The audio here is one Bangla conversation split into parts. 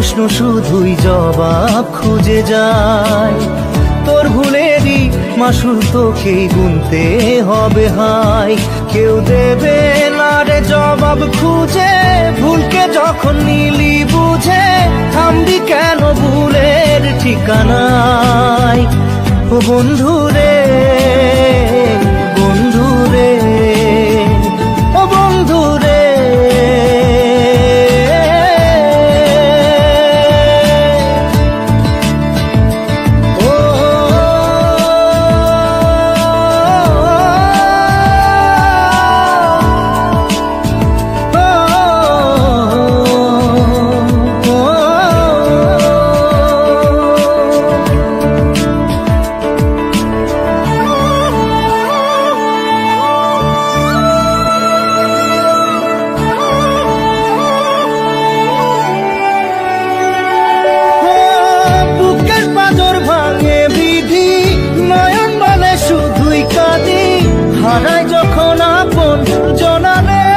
প্রশ্ন শুধুই জবাব খুঁজে যায়। তোর ভুলেরই মাসুল তোকেই গুনতে হবে হায়। কেউ দেবে না রে জবাব খুঁজে, ভুলকে যখন নিলি বুঝে থামবি কেন ভুলের ঠিকানায়। ও বন্ধু রে, বন্ধু রে, ও বন্ধু রে। হারাই যখন আপন জনারে,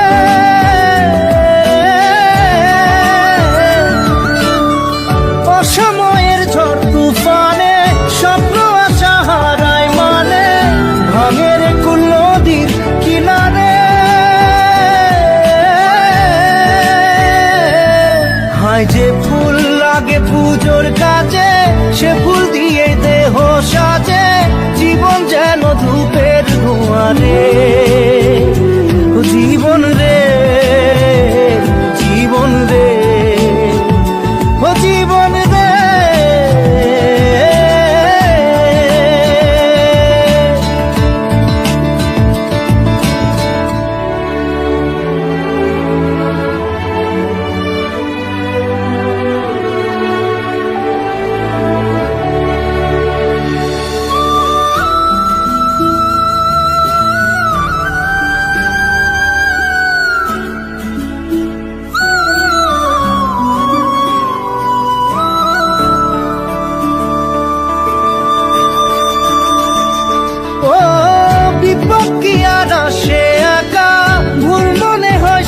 অসময়ের ঝড় তুফানে স্বপ্ন আশা হারায় মানে, ভাঙের কুল নদীর কিনারে। হায় যে ফুল লাগে পুজোর কাজে, সে ফুল দিয়ে দেহ সাজে, জীবন যেন ধূপের ধোঁয়ারে। ও জীবন রে, জীবন রে, ও জীবন রে।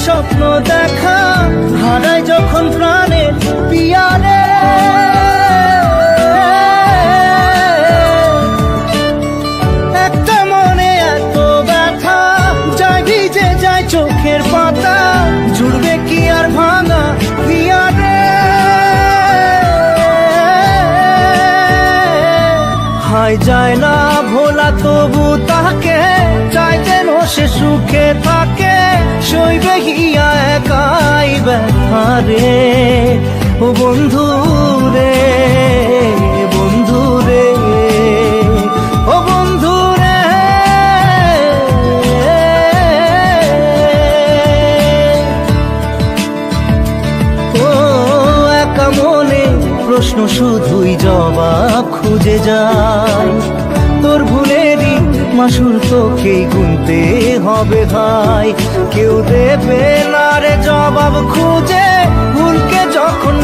স্বপ্ন দেখা হারাই যখন প্রাণের পিয়ারে, একটা মনে এত ব্যথা যায় ভিজে যায় চোখের পাতা, জুড়বে কি আর ভাঙা পিয়ারে। হায় যায় না ভোলা তবু তাকে, চাই যেন সে সুখে থাকে, সইবে হিয়া একাই ব্যথারে। ও বন্ধু রে, বন্ধু রে, ও বন্ধু রে। ও একা মনে প্রশ্ন শুধুই জবাব খুঁজে যায়। তোর ভুলেরই মাসুল তোকেই গুনতে হবে ভাই। কেউ দেবে না রে জবাব খুঁজে, ভুলকে যখন